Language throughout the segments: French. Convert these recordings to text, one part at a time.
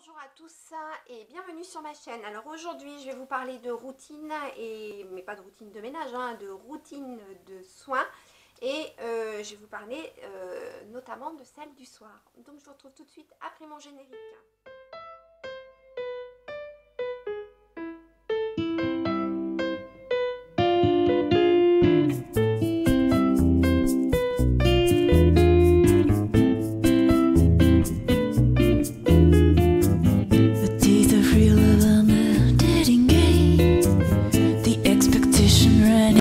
Bonjour à tous et bienvenue sur ma chaîne. Alors aujourd'hui je vais vous parler de routine, mais pas de routine de ménage, de routine de soins. Et je vais vous parler notamment de celle du soir. Donc je vous retrouve tout de suite après mon générique.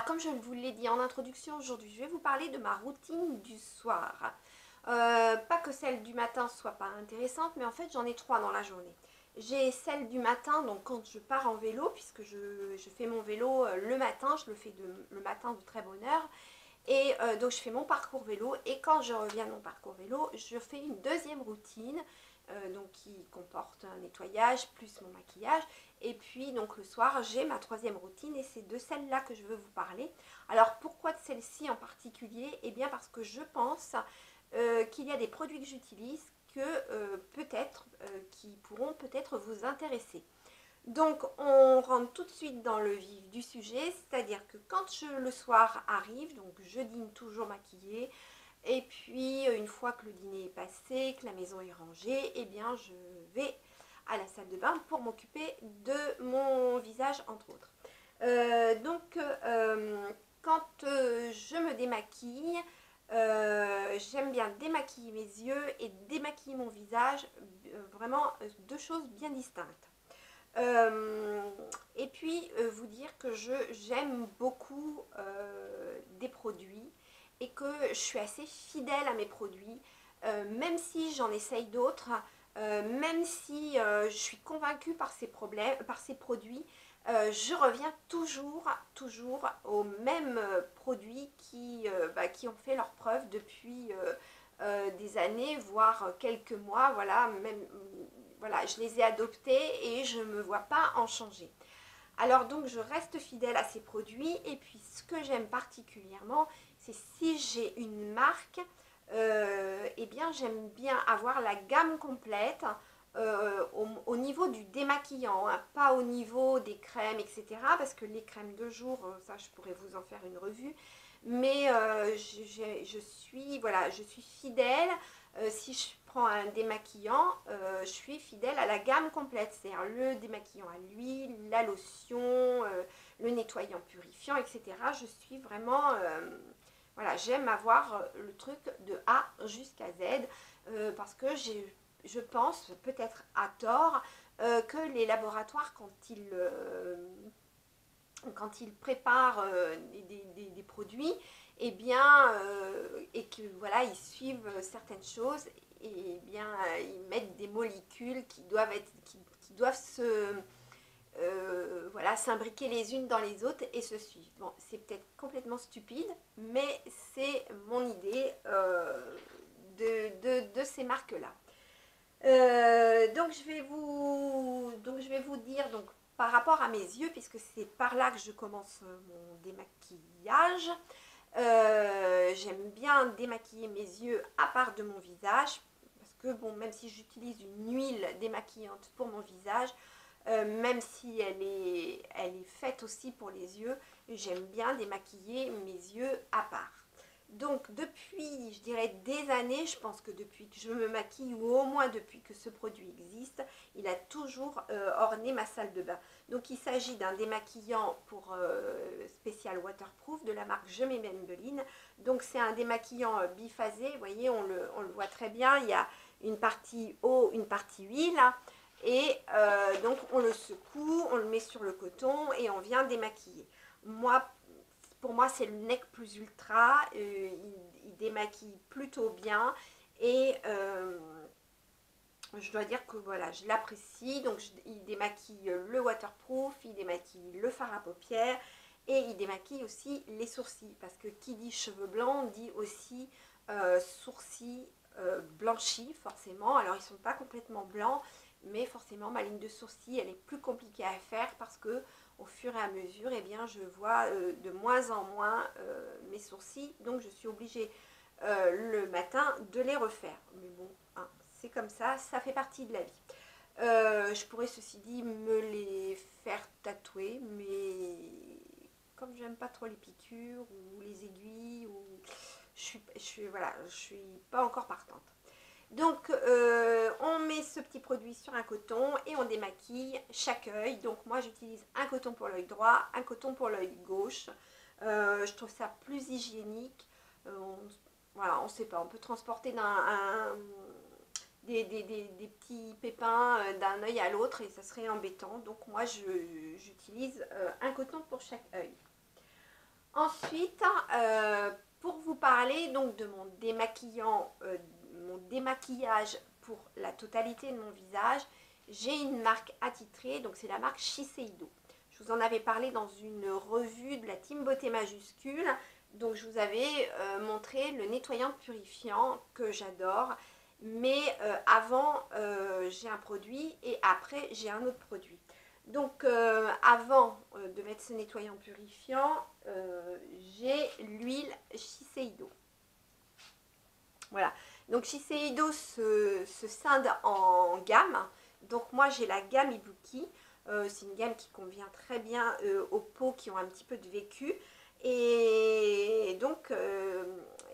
Comme je vous l'ai dit en introduction, aujourd'hui je vais vous parler de ma routine du soir. Pas que celle du matin soit pas intéressante, mais en fait j'en ai trois dans la journée. J'ai celle du matin, donc quand je pars en vélo, puisque je fais mon vélo le matin, je le fais le matin de très bonne heure. Et donc je fais mon parcours vélo, et quand je reviens de mon parcours vélo, je fais une deuxième routine, donc qui comporte un nettoyage plus mon maquillage. Et puis donc le soir j'ai ma troisième routine, et c'est de celle-là que je veux vous parler. Alors pourquoi de celle-ci en particulier? Eh bien parce que je pense qu'il y a des produits que j'utilise que peut-être qui pourront peut-être vous intéresser. Donc on rentre tout de suite dans le vif du sujet, c'est-à-dire que quand le soir arrive, donc je dîne toujours maquillée, et puis une fois que le dîner est passé, que la maison est rangée, eh bien je vais à la salle de bain pour m'occuper de mon visage entre autres. Quand je me démaquille, j'aime bien démaquiller mes yeux et démaquiller mon visage, vraiment deux choses bien distinctes. Et puis vous dire que j'aime beaucoup des produits et que je suis assez fidèle à mes produits, même si j'en essaye d'autres, même si je suis convaincue par ces produits, je reviens toujours aux mêmes produits qui ont fait leur preuve depuis des années, voire quelques mois. Voilà, même, voilà, je les ai adoptés et je ne me vois pas en changer. Alors donc je reste fidèle à ces produits, et puis ce que j'aime particulièrement, c'est si j'ai une marque, eh bien j'aime bien avoir la gamme complète au niveau du démaquillant, pas au niveau des crèmes, etc. Parce que les crèmes de jour, ça je pourrais vous en faire une revue. Mais voilà, je suis fidèle. Si je prends un démaquillant, je suis fidèle à la gamme complète, c'est-à-dire le démaquillant à l'huile, la lotion, le nettoyant purifiant, etc. Je suis vraiment, voilà, j'aime avoir le truc de A jusqu'à Z, parce que je pense, peut-être à tort, que les laboratoires, quand ils préparent des produits, et bien, et que voilà, ils suivent certaines choses, et bien, ils mettent des molécules qui doivent voilà, s'imbriquer les unes dans les autres et se suivre. Bon, c'est peut-être complètement stupide, mais c'est mon idée de ces marques-là. Donc je vais vous dire, donc par rapport à mes yeux, puisque c'est par là que je commence mon démaquillage, j'aime bien démaquiller mes yeux à part de mon visage, parce que bon, même si j'utilise une huile démaquillante pour mon visage, même si elle est faite aussi pour les yeux, j'aime bien démaquiller mes yeux à part. Donc depuis, je dirais des années, je pense que depuis que je me maquille, ou au moins depuis que ce produit existe, il a toujours orné ma salle de bain. Donc il s'agit d'un démaquillant pour spécial waterproof de la marque Je m'aime Maybelline. Donc c'est un démaquillant biphasé, vous voyez, on le voit très bien, il y a une partie eau, une partie huile. Et donc on le secoue, on le met sur le coton et on vient démaquiller. Pour moi c'est le nec plus ultra, il démaquille plutôt bien, et je dois dire que voilà, je l'apprécie. Donc il démaquille le waterproof, il démaquille le fard à paupières, et il démaquille aussi les sourcils, parce que qui dit cheveux blancs dit aussi sourcils blanchis forcément. Alors ils ne sont pas complètement blancs, mais forcément ma ligne de sourcils elle est plus compliquée à faire, parce que au fur et à mesure, eh bien, je vois de moins en moins mes sourcils, donc je suis obligée le matin de les refaire. Mais bon, hein, c'est comme ça fait partie de la vie. Je pourrais ceci dit me les faire tatouer, mais comme j'aime pas trop les piqûres ou les aiguilles, ou voilà, je suis pas encore partante. Donc on met ce petit produit sur un coton et on démaquille chaque œil. Donc moi j'utilise un coton pour l'œil droit, un coton pour l'œil gauche. Je trouve ça plus hygiénique. Voilà, on sait pas, on peut transporter des petits pépins d'un œil à l'autre et ça serait embêtant. Donc moi j'utilise un coton pour chaque œil. Ensuite, pour vous parler donc de mon démaquillage pour la totalité de mon visage, j'ai une marque attitrée, donc c'est la marque Shiseido. Je vous en avais parlé dans une revue de la Team Beauté Majuscule. Donc je vous avais montré le nettoyant purifiant que j'adore. Mais avant, j'ai un produit et après, j'ai un autre produit. Donc avant de mettre ce nettoyant purifiant, j'ai l'huile Shiseido. Voilà. Donc Shiseido se scinde en gamme. Donc moi j'ai la gamme Ibuki. C'est une gamme qui convient très bien aux peaux qui ont un petit peu de vécu. Et donc,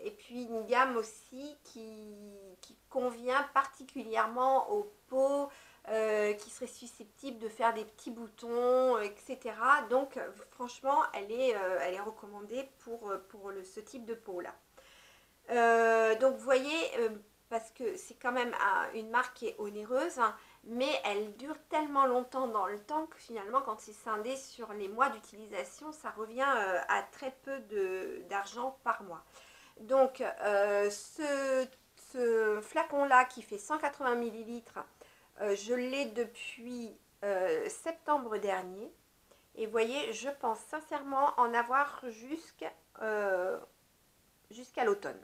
et puis une gamme aussi qui convient particulièrement aux peaux qui seraient susceptibles de faire des petits boutons, etc. Donc franchement, elle est recommandée pour ce type de peau-là. Donc vous voyez, parce que c'est quand même une marque qui est onéreuse, hein, mais elle dure tellement longtemps dans le temps que finalement quand c'est scindé sur les mois d'utilisation, ça revient à très peu d'argent par mois. Donc ce flacon-là qui fait 180 ml, je l'ai depuis septembre dernier. Et vous voyez, je pense sincèrement en avoir jusqu'à l'automne.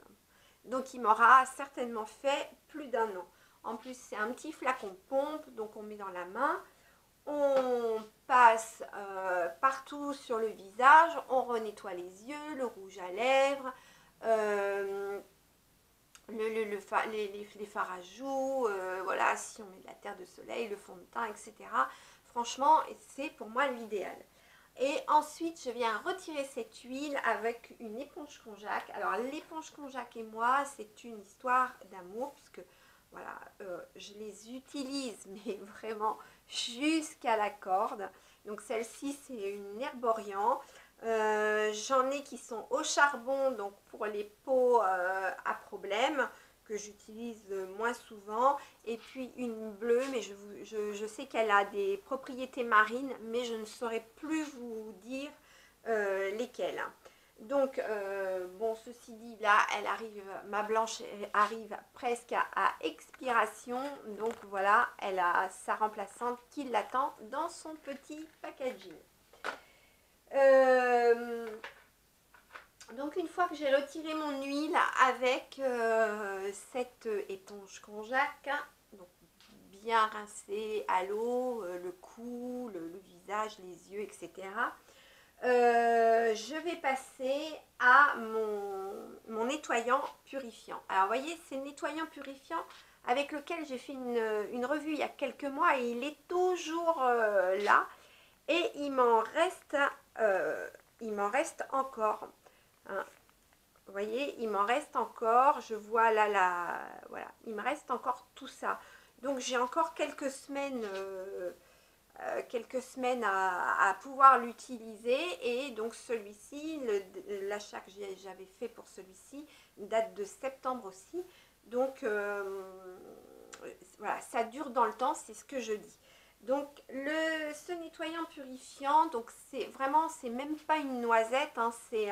Donc il m'aura certainement fait plus d'1 an. En plus c'est un petit flacon pompe, donc on met dans la main, on passe partout sur le visage, on renettoie les yeux, le rouge à lèvres, les fards à joues, voilà, si on met de la terre de soleil, le fond de teint, etc. Franchement, c'est pour moi l'idéal. Et ensuite, je viens retirer cette huile avec une éponge konjac. Alors, l'éponge konjac et moi, c'est une histoire d'amour, puisque, voilà, je les utilise, mais vraiment jusqu'à la corde. Donc, celle-ci, c'est une herborian. J'en ai qui sont au charbon, donc pour les peaux à problème, que j'utilise moins souvent, et puis une bleue, mais je sais qu'elle a des propriétés marines, mais je ne saurais plus vous dire lesquelles. Donc, bon, ceci dit, là, ma blanche arrive presque à expiration, donc voilà, elle a sa remplaçante qui l'attend dans son petit packaging. Donc une fois que j'ai retiré mon huile avec cette éponge konjac, donc bien rincée à l'eau, le cou, le visage, les yeux, etc. Je vais passer à mon nettoyant purifiant. Alors vous voyez, c'est le nettoyant purifiant avec lequel j'ai fait une revue il y a quelques mois et il est toujours là. Et il m'en reste encore. Hein. Vous voyez, il m'en reste encore. Je vois là, voilà, il me reste encore tout ça. Donc j'ai encore quelques semaines à pouvoir l'utiliser. Et donc celui-ci, l'achat que j'avais fait pour celui-ci date de septembre aussi. Donc voilà, ça dure dans le temps, c'est ce que je dis. Donc ce nettoyant purifiant, donc c'est vraiment, c'est même pas une noisette, hein, c'est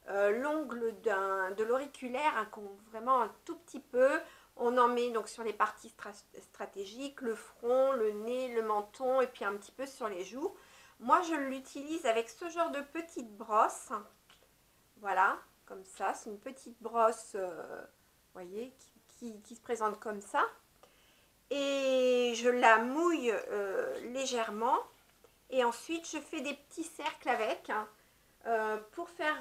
l'ongle de l'auriculaire, hein, vraiment un tout petit peu. On en met donc sur les parties stratégiques, le front, le nez, le menton et puis un petit peu sur les joues. Moi je l'utilise avec ce genre de petite brosse, voilà, comme ça, c'est une petite brosse, vous voyez, qui se présente comme ça. Et je la mouille légèrement et ensuite je fais des petits cercles avec, hein, pour faire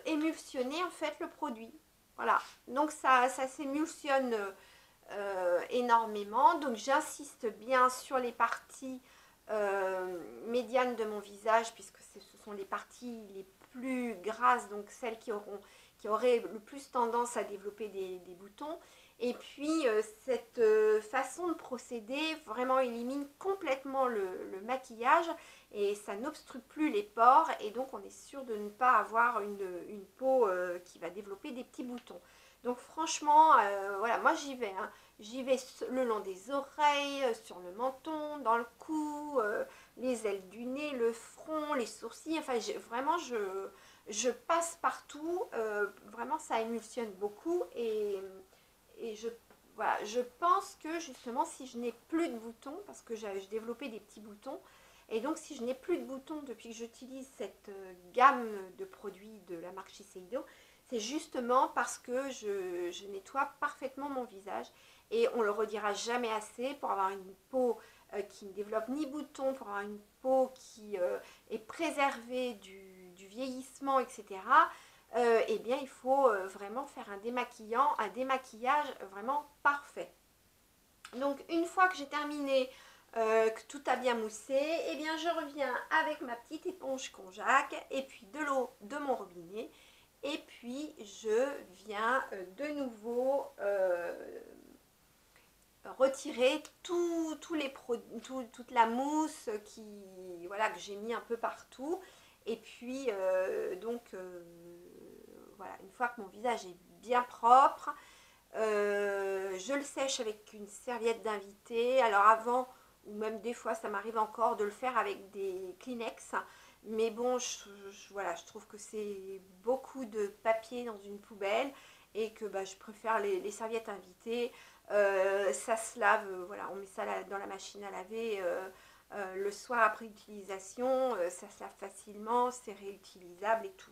émulsionner en fait le produit. Voilà, donc ça s'émulsionne énormément. Donc j'insiste bien sur les parties médianes de mon visage, puisque ce sont les parties les plus grasses, donc celles qui auraient le plus tendance à développer des boutons. Et puis cette façon de procéder vraiment élimine complètement le maquillage et ça n'obstrue plus les pores, et donc on est sûr de ne pas avoir une peau qui va développer des petits boutons. Donc franchement, voilà, moi j'y vais, hein. J'y vais le long des oreilles, sur le menton, dans le cou, les ailes du nez, le front, les sourcils. Enfin, vraiment, je passe partout. Vraiment, ça émulsionne beaucoup. Et voilà, je pense que justement, si je n'ai plus de boutons, parce que j'ai développé des petits boutons, et donc si je n'ai plus de boutons depuis que j'utilise cette gamme de produits de la marque Shiseido, c'est justement parce que je nettoie parfaitement mon visage. Et on le redira jamais assez, pour avoir une peau qui ne développe ni boutons, pour avoir une peau qui est préservée du vieillissement, etc. Eh bien, il faut vraiment faire un démaquillage vraiment parfait. Donc, une fois que j'ai terminé, que tout a bien moussé, eh bien, je reviens avec ma petite éponge konjac et puis de l'eau de mon robinet. Et puis, je viens de nouveau retirer toute la mousse voilà, que j'ai mis un peu partout. Et puis, voilà, une fois que mon visage est bien propre, je le sèche avec une serviette d'invité. Alors avant, ou même des fois, ça m'arrive encore de le faire avec des Kleenex. Mais bon, voilà, je trouve que c'est beaucoup de papier dans une poubelle et que je préfère les serviettes invitées. Ça se lave, voilà, on met ça dans la machine à laver le soir après utilisation. Ça se lave facilement, c'est réutilisable et tout.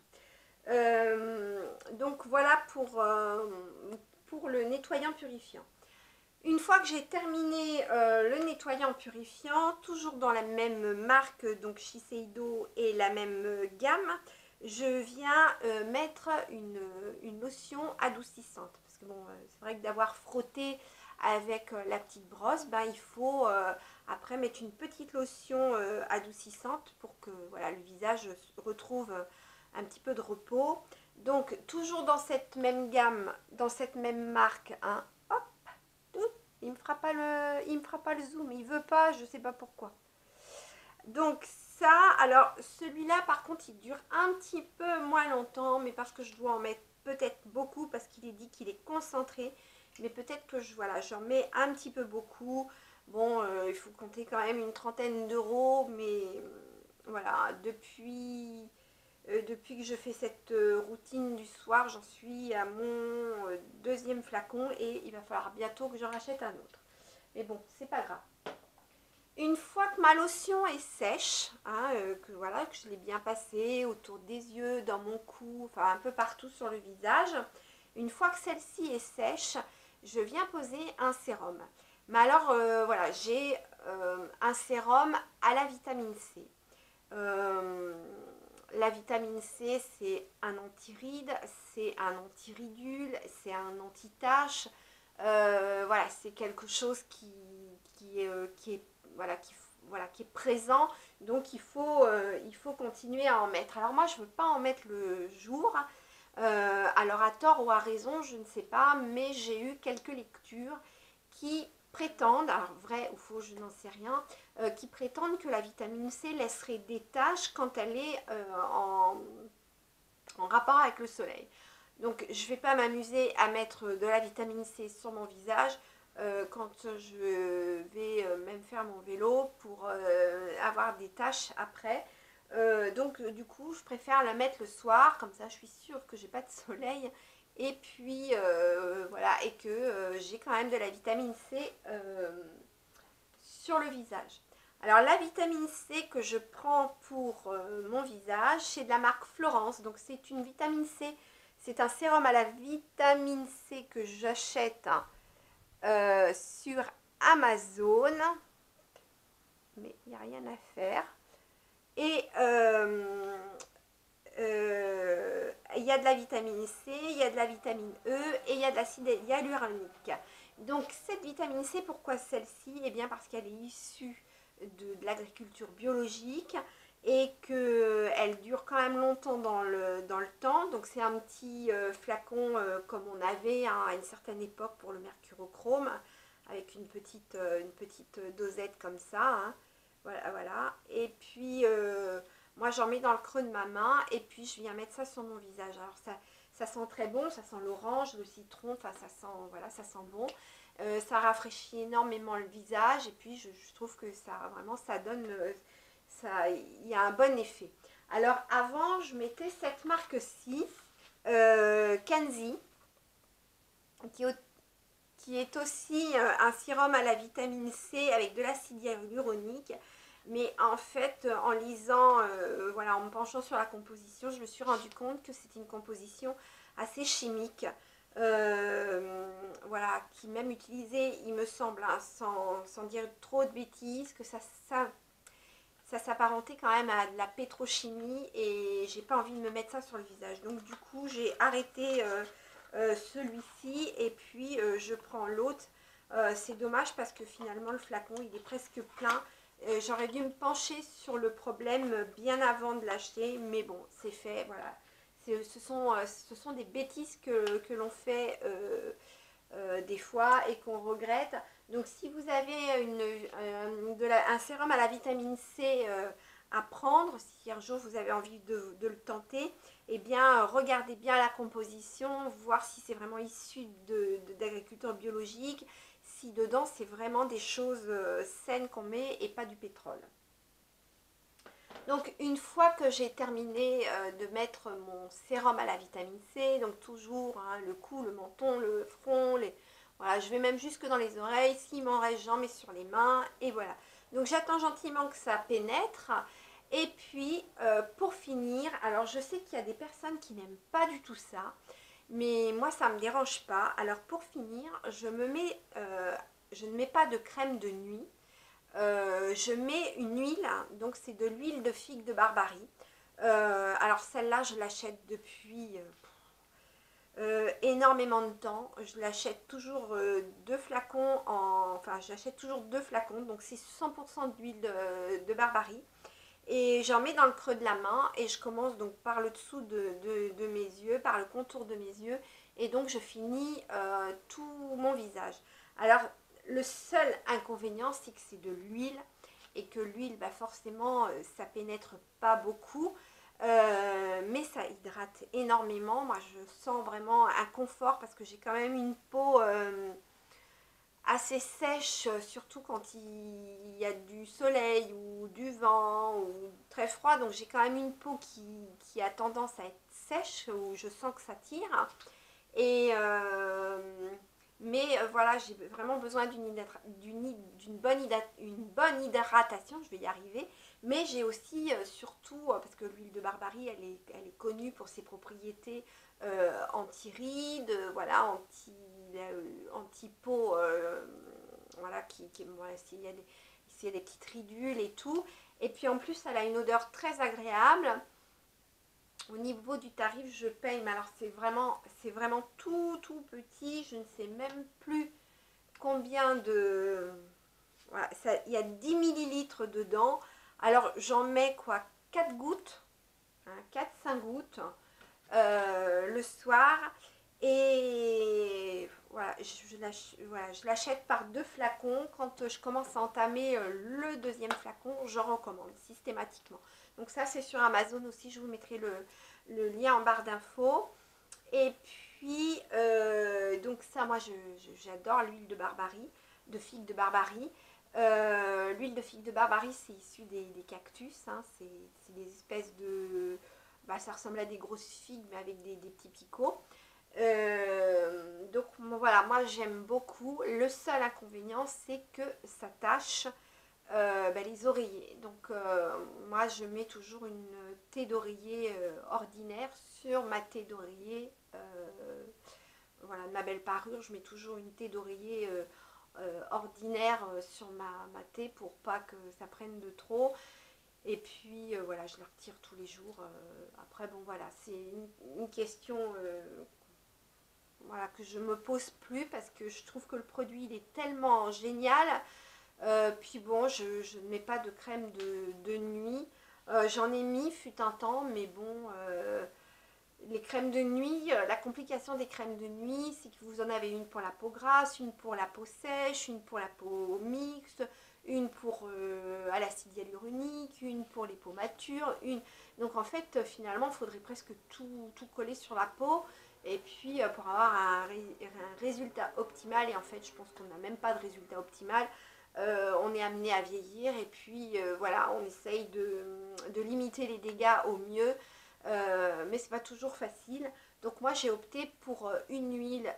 Donc voilà pour le nettoyant purifiant. Une fois que j'ai terminé le nettoyant purifiant, toujours dans la même marque, donc Shiseido et la même gamme, je viens mettre une lotion adoucissante. Parce que bon, c'est vrai que d'avoir frotté avec la petite brosse, il faut après mettre une petite lotion adoucissante pour que voilà, le visage retrouve un petit peu de repos. Donc toujours dans cette même gamme, dans cette même marque, hein, hop, il me fera pas le zoom, il veut pas, je sais pas pourquoi. Donc ça, alors celui-là par contre il dure un petit peu moins longtemps, mais parce que je dois en mettre peut-être beaucoup, parce qu'il est dit qu'il est concentré, mais peut-être que j'en mets un petit peu beaucoup. Bon, il faut compter quand même une trentaine d'euros, mais voilà, depuis que je fais cette routine du soir, j'en suis à mon deuxième flacon et il va falloir bientôt que je rachète un autre. Mais bon, c'est pas grave. Une fois que ma lotion est sèche, hein, que je l'ai bien passée autour des yeux, dans mon cou, enfin un peu partout sur le visage, une fois que celle-ci est sèche, je viens poser un sérum. Mais alors, voilà, j'ai un sérum à la vitamine C. La vitamine C, c'est un anti-rides, c'est un anti-ridule, c'est un anti-tache. Voilà, c'est quelque chose qui est présent. Donc il faut continuer à en mettre. Alors moi, je ne veux pas en mettre le jour. Alors à tort ou à raison, je ne sais pas, mais j'ai eu quelques lectures qui prétendent, alors vrai ou faux, je n'en sais rien, qui prétendent que la vitamine C laisserait des taches quand elle est en rapport avec le soleil. Donc je ne vais pas m'amuser à mettre de la vitamine C sur mon visage quand je vais même faire mon vélo pour avoir des taches après. Donc du coup je préfère la mettre le soir, comme ça je suis sûre que j'ai pas de soleil. Et puis voilà, et que j'ai quand même de la vitamine C sur le visage. Alors la vitamine C que je prends pour mon visage, c'est de la marque Florence. Donc c'est une vitamine C, c'est un sérum à la vitamine C que j'achète sur Amazon. Mais il n'y a rien à faire. Et il y a de la vitamine C, il y a de la vitamine E et il y a de l'acide hyaluronique. Donc cette vitamine C, pourquoi celle-ci? Eh bien parce qu'elle est issue de l'agriculture biologique et qu'elle dure quand même longtemps dans le temps. Donc c'est un petit flacon comme on avait hein, à une certaine époque pour le mercurochrome, avec une petite dosette comme ça. Hein. Voilà, voilà. Et puis moi j'en mets dans le creux de ma main et puis je viens mettre ça sur mon visage. Alors ça sent très bon, ça sent l'orange, le citron, enfin ça sent, voilà, ça sent bon. Ça rafraîchit énormément le visage et puis je trouve que ça vraiment ça donne ça, il y a un bon effet. Alors avant je mettais cette marque-ci, Kenzie, qui, qui est aussi un sérum à la vitamine C avec de l'acide hyaluronique. Mais en fait, en lisant, voilà, en me penchant sur la composition, je me suis rendu compte que c'est une composition assez chimique. Voilà, qui même utilisée, il me semble, hein, sans dire trop de bêtises, que ça s'apparentait quand même à de la pétrochimie et j'ai pas envie de me mettre ça sur le visage. Donc du coup, j'ai arrêté celui-ci et puis je prends l'autre. C'est dommage parce que finalement le flacon il est presque plein. J'aurais dû me pencher sur le problème bien avant de l'acheter, mais bon, c'est fait, voilà. Ce sont des bêtises que l'on fait des fois et qu'on regrette. Donc si vous avez un sérum à la vitamine C à prendre, si un jour vous avez envie de le tenter, eh bien regardez bien la composition, voir si c'est vraiment issu d'agriculture biologique, si dedans c'est vraiment des choses saines qu'on met et pas du pétrole. Donc une fois que j'ai terminé de mettre mon sérum à la vitamine C, donc toujours hein, le cou, le menton, le front, voilà, je vais même jusque dans les oreilles, s'il m'en reste j'en mets sur les mains et voilà. Donc j'attends gentiment que ça pénètre et puis pour finir, alors je sais qu'il y a des personnes qui n'aiment pas du tout ça, mais moi ça ne me dérange pas. Alors pour finir, je ne mets pas de crème de nuit. Je mets une huile, donc c'est de l'huile de figue de Barbarie. Alors celle-là, je l'achète depuis énormément de temps. Je l'achète toujours deux flacons, enfin j'achète toujours deux flacons, donc c'est 100% d'huile de Barbarie. Et j'en mets dans le creux de la main et je commence donc par le dessous de mes yeux, par le contour de mes yeux. Et donc je finis tout mon visage. Alors le seul inconvénient c'est que c'est de l'huile et que l'huile bah forcément ça pénètre pas beaucoup. Mais ça hydrate énormément. Moi je sens vraiment un confort parce que j'ai quand même une peau assez sèche, surtout quand il y a du soleil ou du vent ou très froid. Donc j'ai quand même une peau qui a tendance à être sèche, où je sens que ça tire. Et mais voilà, j'ai vraiment besoin une bonne hydratation, je vais y arriver. Mais j'ai aussi, surtout, parce que l'huile de Barbarie, elle est connue pour ses propriétés anti-rides, voilà, anti-peau, voilà, voilà, s'il y a des petites ridules et tout. Et puis en plus, elle a une odeur très agréable. Au niveau du tarif, je paye, mais alors c'est vraiment tout petit. Je ne sais même plus combien de... Voilà, il y a 10 millilitres dedans. Alors j'en mets quoi, 4 gouttes, hein, 4-5 gouttes le soir. Et voilà, je l'achète par deux flacons. Quand je commence à entamer le deuxième flacon, je recommande systématiquement. Donc ça c'est sur Amazon aussi, je vous mettrai le lien en barre d'infos. Et puis, donc ça moi j'adore l'huile de Barbarie, de figue de Barbarie. L'huile de figue de Barbarie c'est issu des cactus, hein, c'est des espèces de... Bah, ça ressemble à des grosses figues mais avec des petits picots. Donc voilà, moi j'aime beaucoup. Le seul inconvénient c'est que ça tâche bah, les oreillers. Donc moi je mets toujours une thé d'oreiller ordinaire sur ma thé d'oreiller. Voilà, de ma belle parure, je mets toujours une thé d'oreiller ordinaire sur ma thé pour pas que ça prenne de trop. Et puis voilà, je la retire tous les jours. Après bon voilà, c'est une question voilà, que je me pose plus parce que je trouve que le produit il est tellement génial. Puis bon, je ne mets pas de crème de nuit. J'en ai mis fut un temps, mais bon, les crèmes de nuit, la complication des crèmes de nuit, c'est que vous en avez une pour la peau grasse, une pour la peau sèche, une pour la peau mixte, une pour à l'acide hyaluronique, une pour les peaux matures, une. Donc en fait, finalement, il faudrait presque tout coller sur la peau. Et puis pour avoir un résultat optimal, et en fait, je pense qu'on n'a même pas de résultat optimal. On est amené à vieillir et puis voilà, on essaye de limiter les dégâts au mieux. Mais c'est pas toujours facile. Donc moi j'ai opté pour une huile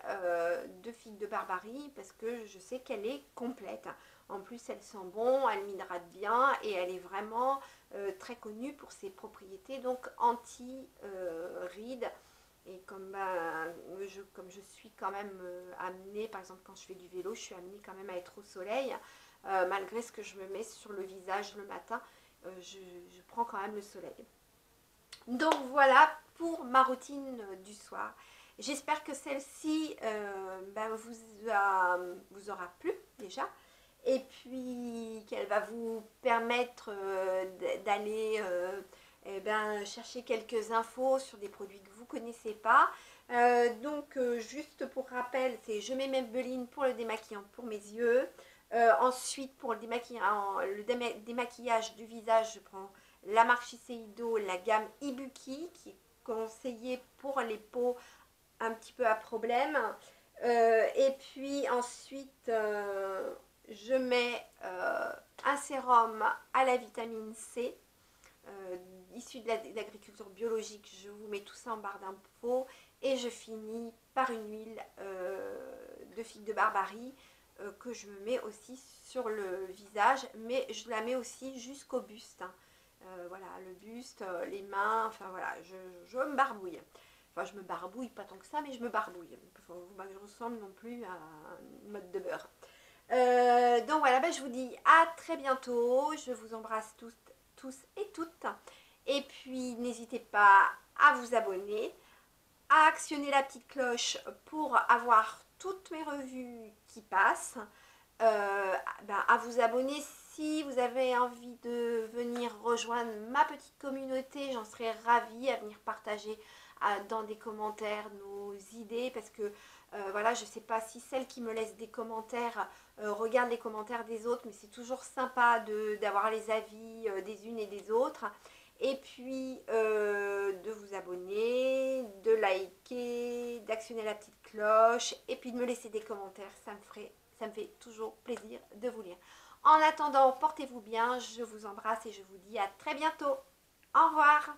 de figue de Barbarie parce que je sais qu'elle est complète. En plus elle sent bon, elle m'hydrate bien et elle est vraiment très connue pour ses propriétés donc anti-rides. Et comme je suis quand même amenée, par exemple quand je fais du vélo, je suis amenée quand même à être au soleil. Malgré ce que je me mets sur le visage le matin, je prends quand même le soleil. Donc voilà pour ma routine du soir. J'espère que celle-ci vous aura plu déjà. Et puis qu'elle va vous permettre d'aller chercher quelques infos sur des produits que vous ne connaissez pas. Juste pour rappel, c'est je mets Maybelline pour le démaquillant pour mes yeux. Ensuite, pour le démaquillage du visage, je prends la marque Shiseido, la gamme Ibuki, qui est conseillée pour les peaux un petit peu à problème. Et puis ensuite, je mets un sérum à la vitamine C, issu de l'agriculture biologique. Je vous mets tout ça en barre d'infos. Et je finis par une huile de figue de Barbarie que je me mets aussi sur le visage, mais je la mets aussi jusqu'au buste. Voilà, le buste, les mains, enfin voilà, je me barbouille. Enfin, je me barbouille, pas tant que ça, mais je me barbouille. Faut pas que je ressemble non plus à une mode de beurre. Donc voilà, je vous dis à très bientôt. Je vous embrasse tous et toutes. Et puis, n'hésitez pas à vous abonner, à actionner la petite cloche pour avoir toutes mes revues qui passent. À vous abonner si vous avez envie de venir rejoindre ma petite communauté. J'en serais ravie à venir partager dans des commentaires nos idées parce que voilà, je sais pas si celles qui me laissent des commentaires regardent les commentaires des autres, mais c'est toujours sympa d'avoir les avis des unes et des autres. Et puis de vous abonner, de liker, d'actionner la petite cloche et puis de me laisser des commentaires, ça me fait toujours plaisir de vous lire. En attendant, portez-vous bien, je vous embrasse et je vous dis à très bientôt. Au revoir.